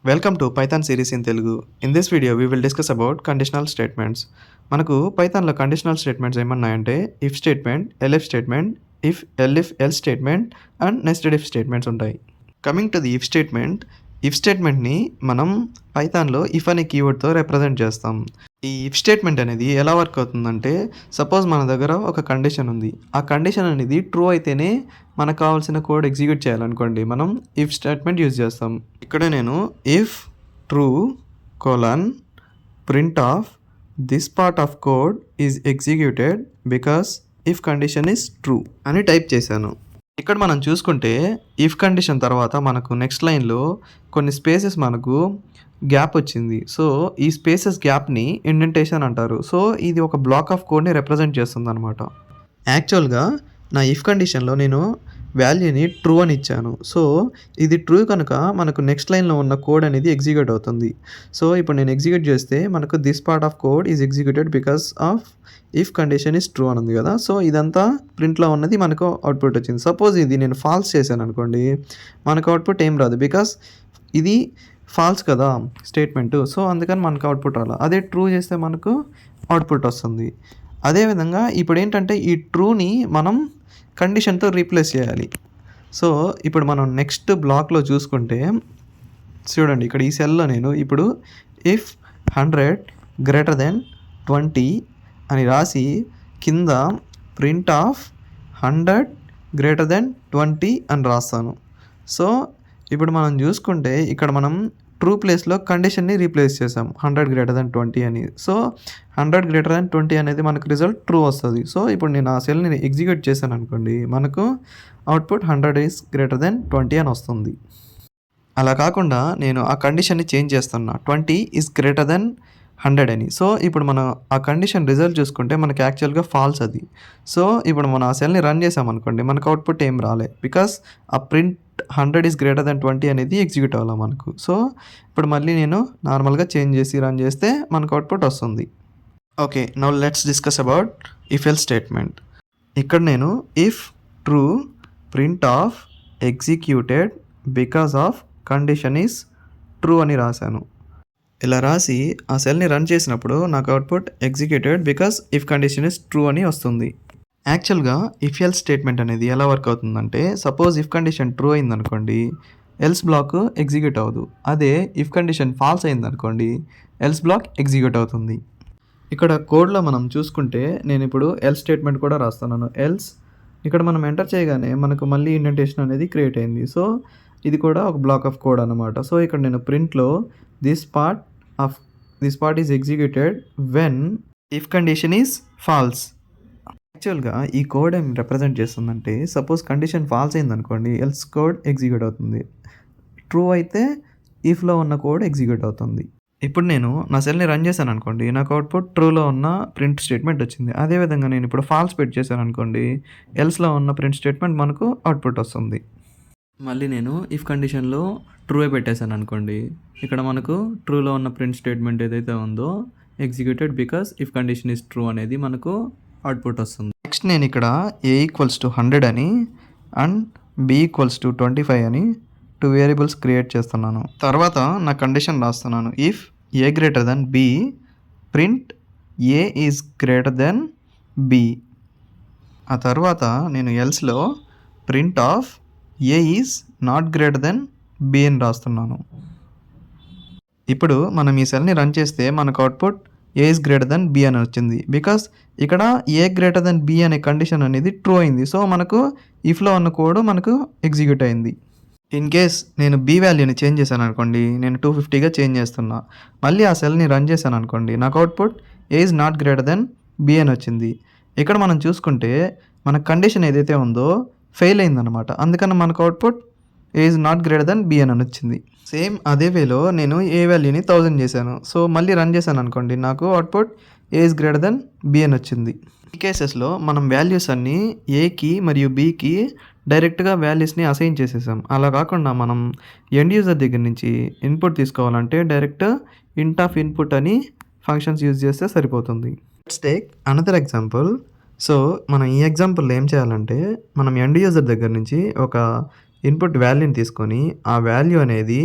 Welcome to Python series in Telugu. In this video we will discuss about conditional statements. మనకు పైథాన్లో conditional statements ఏమన్నాయంటే if statement, elif statement, if elif else statement and nested if statements ఉంటాయి. Coming to the if స్టేట్మెంట్ని మనం పైథాన్లో if అనే కీవర్డ్తో represent చేస్తాం. ఈ ఇఫ్ స్టేట్మెంట్ అనేది ఎలా వర్క్ అవుతుందంటే, సపోజ్ మన దగ్గర ఒక కండిషన్ ఉంది. ఆ కండిషన్ అనేది ట్రూ అయితేనే మనకు కావాల్సిన కోడ్ ఎగ్జిక్యూట్ చేయాలనుకోండి, మనం ఇఫ్ స్టేట్మెంట్ యూజ్ చేస్తాం. ఇక్కడ నేను if true colon print of this part of code is executed because if condition is true అని టైప్ చేశాను. ఇక్కడ మనం చూసుకుంటే ఇఫ్ కండిషన్ తర్వాత మనకు నెక్స్ట్ లైన్లో కొన్ని స్పేసెస్ మనకు గ్యాప్ వచ్చింది. సో ఈ స్పేసెస్ గ్యాప్ని ఇండెంటేషన్ అంటారు. సో ఇది ఒక బ్లాక్ ఆఫ్ కోడ్ని రిప్రజెంట్ చేస్తుంది అనమాట. యాక్చువల్గా నా ఇఫ్ కండిషన్లో నేను వాల్యూని ట్రూ అని ఇచ్చాను. సో ఇది ట్రూ కనుక మనకు నెక్స్ట్ లైన్లో ఉన్న కోడ్ అనేది ఎగ్జిక్యూట్ అవుతుంది. సో ఇప్పుడు నేను ఎగ్జిక్యూట్ చేస్తే మనకు this part of code is executed because of if condition is true అని ఉంది కదా. సో ఇదంతా ప్రింట్లో ఉన్నది మనకు అవుట్పుట్ వచ్చింది. సపోజ్ ఇది నేను ఫాల్స్ చేశాను అనుకోండి, మనకు అవుట్పుట్ ఏం రాదు బికాస్ ఇది ఫాల్స్ కదా స్టేట్మెంటు. సో అందుకని మనకు అవుట్పుట్ రాలా. అదే ట్రూ చేస్తే మనకు అవుట్పుట్ వస్తుంది. అదేవిధంగా ఇప్పుడు ఏంటంటే ఈ ట్రూని మనం కండిషన్తో రీప్లేస్ చేయాలి. సో ఇప్పుడు మనం నెక్స్ట్ బ్లాక్లో చూసుకుంటే చూడండి, ఇక్కడ ఈ సెల్లో నేను ఇప్పుడు ఇఫ్ 100 గ్రేటర్ దెన్ 20 అని రాసి కింద ప్రింట్ ఆఫ్ 100 గ్రేటర్ దెన్ 20 అని రాస్తాను. సో ఇప్పుడు మనం చూసుకుంటే ఇక్కడ మనం ట్రూ ప్లేస్లో కండిషన్ని రీప్లేస్ చేసాం 100 గ్రేటర్ దెన్ 20 అని. సో 100 గ్రేటర్ దెన్ 20 అనేది మనకు రిజల్ట్ ట్రూ వస్తుంది. సో ఇప్పుడు నేను ఆ సెల్ని ఎగ్జిక్యూట్ చేశాను అనుకోండి, మనకు అవుట్పుట్ 100 ఈస్ గ్రేటర్ దెన్ 20 అని వస్తుంది. అలా కాకుండా నేను ఆ కండిషన్ని చేంజ్ చేస్తున్నా 20 ఈజ్ గ్రేటర్ దెన్ 100 అని. సో ఇప్పుడు మనం ఆ కండిషన్ రిజల్ట్ చూసుకుంటే మనకి యాక్చువల్గా ఫాల్స్ అది. సో ఇప్పుడు మనం ఆ సెల్ని రన్ చేసామనుకోండి, మనకు అవుట్పుట్ ఏం రాలే బికాస్ ఆ ప్రింట్ 100 ఈజ్ గ్రేటర్ దెన్ 20 అనేది ఎగ్జిక్యూట్ అవ్వాలి మనకు. సో ఇప్పుడు మళ్ళీ నేను నార్మల్గా చేంజ్ చేసి రన్ చేస్తే మనకు అవుట్పుట్ వస్తుంది. Okay, now let's discuss about if L statement. ఇక్కడ నేను if true print of executed because of condition is true అని రాశాను. ఇలా రాసి ఆ సెల్ని రన్ చేసినప్పుడు నాకు output executed because if condition is true అని వస్తుంది. యాక్చువల్గా ఇఫ్ ఎల్స్ స్టేట్మెంట్ అనేది ఎలా వర్క్ అవుతుందంటే, సపోజ్ ఇఫ్ కండిషన్ ట్రూ అయిందనుకోండి, ఎల్స్ బ్లాక్ ఎగ్జిక్యూట్ అవ్వదు. అదే ఇఫ్ కండిషన్ ఫాల్స్ అయిందనుకోండి, ఎల్స్ బ్లాక్ ఎగ్జిక్యూట్ అవుతుంది. ఇక్కడ కోడ్లో మనం చూసుకుంటే నేను ఇప్పుడు ఎల్ స్టేట్మెంట్ కూడా రాస్తున్నాను. ఎల్స్ ఇక్కడ మనం ఎంటర్ చేయగానే మనకు మళ్ళీ ఇండెంటేషన్ అనేది క్రియేట్ అయింది. సో ఇది కూడా ఒక బ్లాక్ ఆఫ్ కోడ్ అనమాట. సో ఇక్కడ నేను ప్రింట్లో this part is executed when if condition is false. యాక్చువల్గా ఈ కోడ్ ఏం రిప్రజెంట్ చేస్తుందంటే, సపోజ్ కండిషన్ ఫాల్స్ అయిందనుకోండి, ఎల్స్ కోడ్ ఎగ్జిక్యూట్ అవుతుంది. ట్రూ అయితే ఇఫ్లో ఉన్న కోడ్ ఎగ్జిక్యూట్ అవుతుంది. ఇప్పుడు నేను నా సెల్ని రన్ చేశాను అనుకోండి, నాకు అవుట్పుట్ ట్రూలో ఉన్న ప్రింట్ స్టేట్మెంట్ వచ్చింది. అదేవిధంగా నేను ఇప్పుడు ఫాల్స్ పెట్టి చేశాను అనుకోండి, ఎల్స్లో ఉన్న ప్రింట్ స్టేట్మెంట్ మనకు అవుట్పుట్ వస్తుంది. మళ్ళీ నేను ఇఫ్ కండిషన్లో ట్రూ పెట్టేశాను అనుకోండి, ఇక్కడ మనకు ట్రూలో ఉన్న ప్రింట్ స్టేట్మెంట్ ఏదైతే ఉందో executed because if condition is true అనేది మనకు అవుట్పుట్ వస్తుంది. నెక్స్ట్ నేను ఇక్కడ a ఈక్వల్స్ టు 100 అని అండ్ b ఈక్వల్స్ టు 25 అని 2 వేరియబుల్స్ క్రియేట్ చేస్తున్నాను. తర్వాత నా కండిషన్ రాస్తున్నాను. If a greater than b print a is greater than b. ఆ తర్వాత నేను ఎల్స్లో print of a is not greater than b అని రాస్తున్నాను. ఇప్పుడు మనం ఈ సెల్ని రన్ చేస్తే మనకు output a is greater than b అని వచ్చింది బికాస్ ఇక్కడ a గ్రేటర్ దెన్ b అనే కండిషన్ అనేది ట్రూ అయింది. సో మనకు ఇఫ్లో ఉన్న కోడ్ మనకు ఎగ్జిక్యూట్ అయింది. ఇన్ కేస్ నేను b వాల్యూని చేంజ్ చేశాను అనుకోండి, నేను 250గా చేంజ్ చేస్తున్నా, మళ్ళీ ఆ సెల్ని రన్ చేశాను అనుకోండి, నాకు output a is not greater than b అని వచ్చింది. ఇక్కడ మనం చూసుకుంటే మన కండిషన్ ఏదైతే ఉందో ఫెయిల్ అయిందనమాట. అందుకని మనకు output a is not greater than b అని వచ్చింది. సేమ్ అదే వేలో నేను ఏ వాల్యూని 1000 చేశాను. సో మళ్ళీ రన్ చేశాను అనుకోండి, నాకు output a is greater than b అని వచ్చింది. ఈ కేసెస్లో మనం వాల్యూస్ అన్నీ ఏకి మరియు బీకి డైరెక్ట్గా వాల్యూస్ని అసైన్ చేసేసాం. అలా కాకుండా మనం ఎండ్ యూజర్ దగ్గర నుంచి ఇన్పుట్ తీసుకోవాలంటే డైరెక్ట్ ఇంట్ ఆఫ్ ఇన్పుట్ అని ఫంక్షన్స్ యూజ్ చేస్తే సరిపోతుంది. Let's take another example. So మనం ఈ ఎగ్జాంపుల్లో ఏం చేయాలంటే, మనం ఎండ్ యూజర్ దగ్గర నుంచి ఒక ఇన్పుట్ వాల్యూని తీసుకొని ఆ వాల్యూ అనేది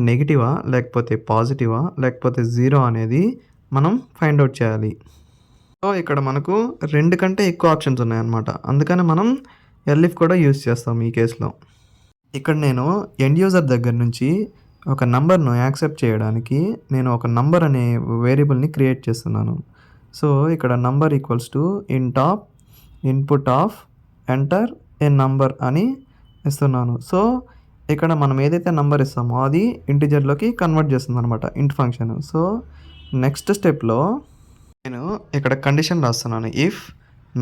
నెగెటివా లేకపోతే పాజిటివా లేకపోతే 0 అనేది మనం ఫైండ్ ఔట్ చేయాలి. సో ఇక్కడ మనకు 2 కంటే ఎక్కువ ఆప్షన్స్ ఉన్నాయన్నమాట. అందుకని మనం ఎల్ఇఫ్ కూడా యూజ్ చేస్తాం ఈ కేస్‌లో. ఇక్కడ నేను ఎండ్ యూజర్ దగ్గర నుంచి ఒక నంబర్‌ను యాక్సెప్ట్ చేయడానికి నేను ఒక నంబర్ అనే వేరియబుల్‌ని క్రియేట్ చేస్తున్నాను. సో ఇక్కడ number equals to int of input of enter A number అని ఇస్తున్నాను. సో ఇక్కడ మనం ఏదైతే నంబర్ ఇస్తామో అది ఇంటిజర్‌లోకి కన్వర్ట్ చేస్తుందనమాట ఇంట్ ఫంక్షన్. సో నెక్స్ట్ స్టెప్‌లో నేను ఇక్కడ కండిషన్ రాస్తున్నాను. If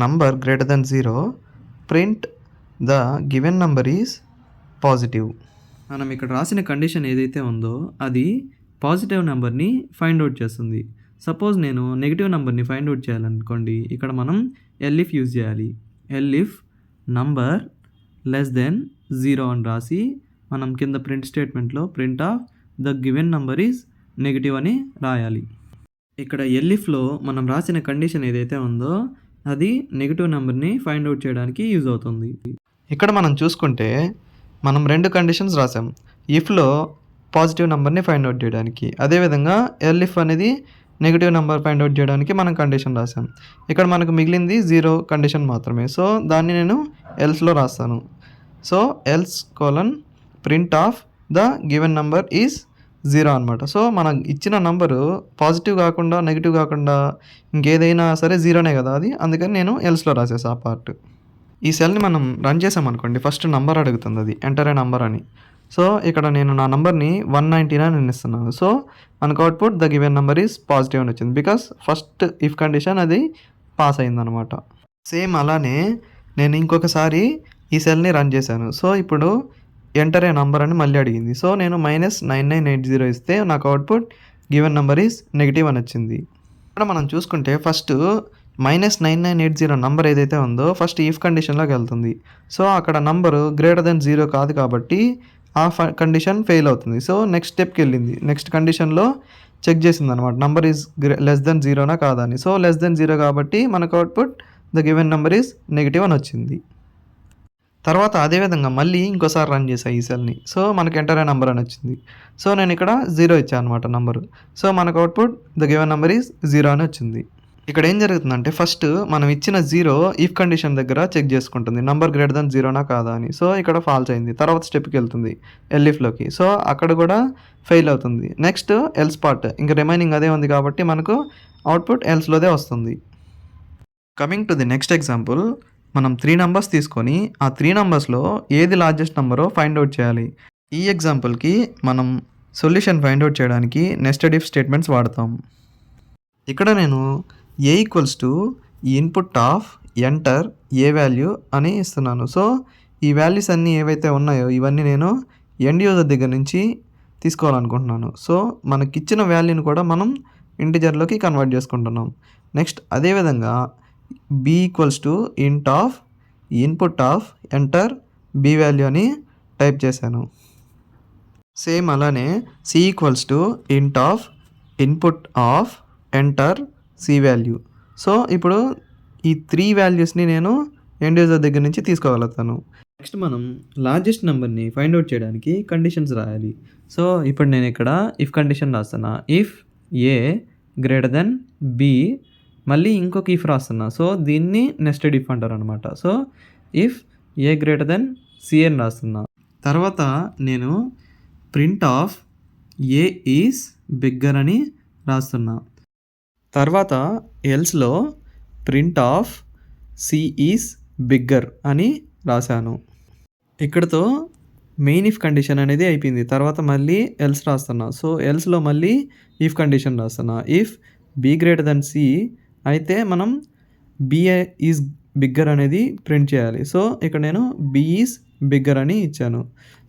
number greater than 0 print the given number is positive. మనం ఇక్కడ రాసిన కండిషన్ ఏదైతే ఉందో అది పాజిటివ్ నెంబర్ని ఫైండ్ అవుట్ చేస్తుంది. సపోజ్ నేను నెగిటివ్ నెంబర్ని ఫైండ్ అవుట్ చేయాలనుకోండి, ఇక్కడ మనం ఎల్ఇఫ్ యూజ్ చేయాలి. ఎల్ఇఫ్ నంబర్ లెస్ దెన్ 0 అని రాసి మనం కింద ప్రింట్ స్టేట్మెంట్లో print of the given number is negative అని రాయాలి. ఇక్కడ ఎల్ఇఫ్లో మనం రాసిన కండిషన్ ఏదైతే ఉందో అది నెగిటివ్ నెంబర్ని ఫైండ్ అవుట్ చేయడానికి యూజ్ అవుతుంది. ఇక్కడ మనం చూసుకుంటే మనం 2 కండిషన్స్ రాసాం. ఇఫ్లో పాజిటివ్ నెంబర్ని ఫైండ్ అవుట్ చేయడానికి, అదేవిధంగా ఎల్ఇఫ్ అనేది నెగిటివ్ నెంబర్ ఫైండ్ అవుట్ చేయడానికి మనం కండిషన్ రాసాం. ఇక్కడ మనకు మిగిలింది 0 కండిషన్ మాత్రమే. సో దాన్ని నేను ఎల్స్లో రాస్తాను. So else colon print of the given number is 0 అనమాట. సో మనం ఇచ్చిన నంబరు పాజిటివ్ కాకుండా నెగిటివ్ కాకుండా ఇంకేదైనా సరే 0నే కదా అది, అందుకని నేను ఎల్స్లో రాసేసా ఆ పార్ట్. ఈ సెల్ని మనం రన్ చేసామనుకోండి, ఫస్ట్ నంబర్ అడుగుతుంది అది ఎంటర్ ఏ నంబర్ అని. సో ఇక్కడ నేను నా నంబర్ని 199 అని ఇస్తున్నాను. సో మనకు output the given number is positive అని వచ్చింది. బికాస్ ఫస్ట్ ఇఫ్ కండిషన్ అది పాస్ అయిందనమాట. సేమ్ అలానే నేను ఇంకొకసారి ఈ సెల్ని రన్ చేశాను. సో ఇప్పుడు ఎంటర్ ఏ నంబర్ అని మళ్ళీ అడిగింది. సో నేను -9980 ఇస్తే నాకు output given number is negative అని వచ్చింది. ఇక్కడ మనం చూసుకుంటే ఫస్ట్ -9980 నంబర్ ఏదైతే ఉందో ఫస్ట్ ఇఫ్ కండిషన్లోకి వెళ్తుంది. సో అక్కడ నంబరు గ్రేటర్ దెన్ 0 కాదు కాబట్టి ఆ కండిషన్ ఫెయిల్ అవుతుంది. సో నెక్స్ట్ స్టెప్కి వెళ్ళింది. నెక్స్ట్ కండిషన్లో చెక్ చేసింది అనమాట నంబర్ ఈజ్ లెస్ దెన్ 0నా కాదా అని. సో లెస్ దెన్ 0 కాబట్టి మనకు output the given number is negative అని వచ్చింది. తర్వాత అదేవిధంగా మళ్ళీ ఇంకోసారి రన్ చేశాను ఈ సెల్ని. సో మనకి ఎంటర్ ఏ నంబర్ అని వచ్చింది. సో నేను ఇక్కడ 0 ఇచ్చాను అనమాట నంబరు. సో మనకు output the given number is 0 అని వచ్చింది. ఇక్కడ ఏం జరుగుతుందంటే ఫస్ట్ మనం ఇచ్చిన 0 ఇఫ్ కండిషన్ దగ్గర చెక్ చేసుకుంటుంది నంబర్ గ్రేటర్ దెన్ 0నా కాదా అని. సో ఇక్కడ ఫాల్స్ అయింది. తర్వాత స్టెప్కి వెళ్తుంది ఎల్ఇఫ్లోకి. సో అక్కడ కూడా ఫెయిల్ అవుతుంది. నెక్స్ట్ ఎల్స్ పార్ట్ ఇంకా రిమైనింగ్ అదే ఉంది కాబట్టి మనకు అవుట్పుట్ ఎల్స్లోదే వస్తుంది. Coming to the next example, మనం 3 నంబర్స్ తీసుకొని ఆ 3 నంబర్స్లో ఏది లార్జెస్ట్ నెంబరో ఫైండ్ అవుట్ చేయాలి. ఈ ఎగ్జాంపుల్కి మనం సొల్యూషన్ ఫైండ్ అవుట్ చేయడానికి నెస్టెడ్ ఇఫ్ స్టేట్మెంట్స్ వాడతాం. ఇక్కడ నేను a equals to input of enter a value అని ఇస్తున్నాను. సో ఈ వాల్యూస్ అన్నీ ఏవైతే ఉన్నాయో ఇవన్నీ నేను ఎండ్ యూజర్ దగ్గర నుంచి తీసుకోవాలనుకుంటున్నాను. సో మనకిచ్చిన వాల్యూని కూడా మనం ఇంటిజర్లోకి కన్వర్ట్ చేసుకుంటున్నాం. నెక్స్ట్ అదేవిధంగా b equals to int of input of enter b value అని టైప్ చేశాను. సేమ్ అలానే c equals to int of input of enter c value. So ఇప్పుడు ఈ 3 వాల్యూస్ని నేను ఎండ్ యూజర్ దగ్గర నుంచి తీసుకోగలుగుతాను. నెక్స్ట్ మనం లార్జెస్ట్ నెంబర్ని ఫైండ్ అవుట్ చేయడానికి కండిషన్స్ రాయాలి. సో ఇప్పుడు నేను ఇక్కడ ఇఫ్ కండిషన్ రాస్తున్నా. If a greater then b, మళ్ళీ ఇంకొక ఇఫ్ రాస్తున్నా. సో దీన్ని నెస్టెడ్ ఇఫ్ అంటారు అనమాట. So if a greater then c అని రాస్తున్నా. తర్వాత నేను print of a is bigger అని రాస్తున్నా. తర్వాత ఎల్స్లో print of c is bigger అని రాశాను. ఇక్కడతో మెయిన్ ఇఫ్ కండిషన్ అనేది అయిపోయింది. తర్వాత మళ్ళీ ఎల్స్ రాస్తున్నా. సో ఎల్స్లో మళ్ళీ ఇఫ్ కండిషన్ రాస్తున్నా. If b greater then c అయితే మనం బిఏ ఈజ్ బిగ్గర్ అనేది ప్రింట్ చేయాలి. సో ఇక్కడ నేను బి ఈజ్ బిగ్గర్ అని ఇచ్చాను.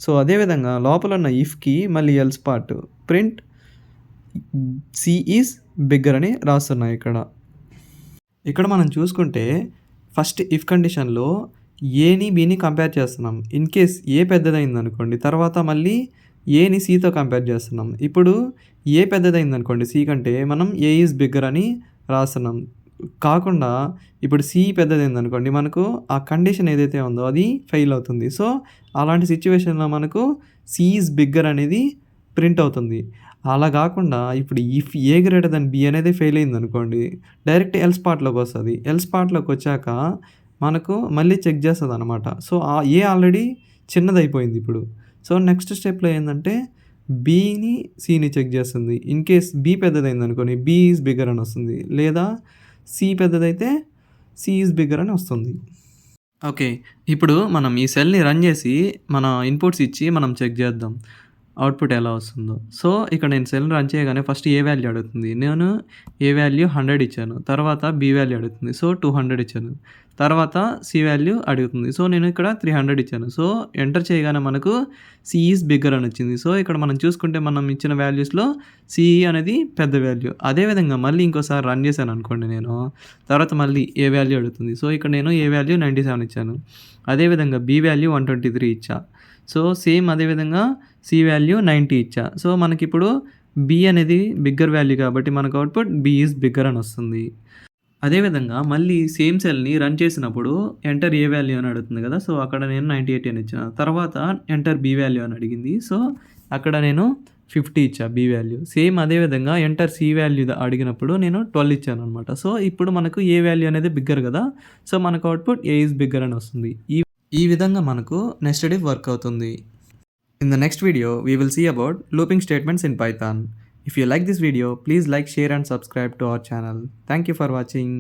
సో అదేవిధంగా లోపల ఉన్న ఇఫ్కి మళ్ళీ else part print c is bigger అని రాస్తున్నా. ఇక్కడ మనం చూసుకుంటే ఫస్ట్ ఇఫ్ కండిషన్లో ఏని బిని కంపేర్ చేస్తున్నాం. ఇన్ కేస్ ఏ పెద్దదైంది అనుకోండి, తర్వాత మళ్ళీ ఏని సితో కంపేర్ చేస్తున్నాం. ఇప్పుడు ఏ పెద్దదైంది అనుకోండి సి కంటే, మనం ఏ ఈజ్ బిగ్గర్ అని రాస్తున్నాం. కాకుండా ఇప్పుడు సి పెద్దదైంది అనుకోండి, మనకు ఆ కండిషన్ ఏదైతే ఉందో అది ఫెయిల్ అవుతుంది. సో అలాంటి సిచ్యువేషన్లో మనకు సి ఈజ్ బిగ్గర్ అనేది ప్రింట్ అవుతుంది. అలా గాకుండా ఇప్పుడు if a greater than b అనేది ఫెయిల్ అయిందనుకోండి, డైరెక్ట్ ఎల్స్ పార్ట్‌లోకొస్తది. ఎల్స్ పార్ట్‌లోకొచ్చాక మనకు మళ్ళీ చెక్ చేస్తదనమాట. సో, ఏ ఆల్రెడీ చిన్నదయిపోయింది ఇప్పుడు. సో, నెక్స్ట్ స్టెప్‌లో ఏందంటే బిని, సిని చెక్ చేస్తుంది. ఇన్ కేస్ బి పెద్దదయిందనుకోండి, బి ఈజ్ బిగ్గర్ అని వస్తుంది. లేదా సి పెద్దదైతే సి ఈజ్ బిగ్గర్ అని వస్తుంది. ఓకే. ఇప్పుడు మనం ఈ సెల్‌ని రన్ చేసి మన ఇన్‌పుట్స్ ఇచ్చి మనం చెక్ చేద్దాం. అవుట్‌పుట్ ఎలా వస్తుందో. సో, ఇక్కడ నేను సెల్‌ని రన్ చేయగానే ఫస్ట్ ఏ వాల్యూ అడుగుతుంది. నేను ఏ వాల్యూ 100 ఇచ్చాను. తర్వాత బి వాల్యూ అడుగుతుంది. సో, 200 ఇచ్చాను. తర్వాత సి వాల్యూ అడుగుతుంది. సో, నేను ఇక్కడ 300 ఇచ్చాను. సో, ఎంటర్ చేయగానే మనకు సి ఈజ్ బిగ్గర్ అని వచ్చింది. సో, ఇక్కడ మనం చూసుకుంటే మనం ఇచ్చిన వాల్యూస్‌లో సి అనేది పెద్ద వాల్యూ. అదేవిధంగా మళ్ళీ ఇంకోసారి రన్ చేశాననుకోండి నేను. తర్వాత మళ్ళీ ఏ వాల్యూ అడుగుతుంది. సో, ఇక్కడ నేను ఏ వాల్యూ 97 ఇచ్చాను. అదేవిధంగా బి వాల్యూ 123 ఇచ్చా. సో, సేమ్ అదేవిధంగా సి వాల్యూ 90 ఇచ్చా. సో, మనకిప్పుడు బి అనేది బిగ్గర్ వాల్యూ కాబట్టి మనకు అవుట్‌పుట్ బి ఈజ్ బిగ్గర్ అని వస్తుంది. అదేవిధంగా మళ్ళీ సేమ్ సెల్‌ని రన్ చేసినప్పుడు ఎంటర్ ఏ వాల్యూ అని అడుగుతుంది కదా! సో, అక్కడ నేను 98 అని ఇచ్చాను. తర్వాత ఎంటర్ బి వాల్యూ అని అడిగింది. సో, అక్కడ నేను 50 ఇచ్చా బి వాల్యూ. సేమ్ అదే విధంగా ఎంటర్ సి వాల్యూ అడిగినప్పుడు నేను 12 ఇచ్చాననమాట. సో, ఇప్పుడు మనకు ఏ వాల్యూ అనేది బిగ్గర్ కదా! సో, మనకు అవుట్‌పుట్ ఏ ఈజ్ బిగ్గర్ అని వస్తుంది. ఈ విధంగా మనకు నెస్టెడ్ ఇఫ్ వర్క్ అవుతుంది. In the next video, we will see about looping statements in Python. If you like this video, please like, share and subscribe to our channel. Thank you for watching.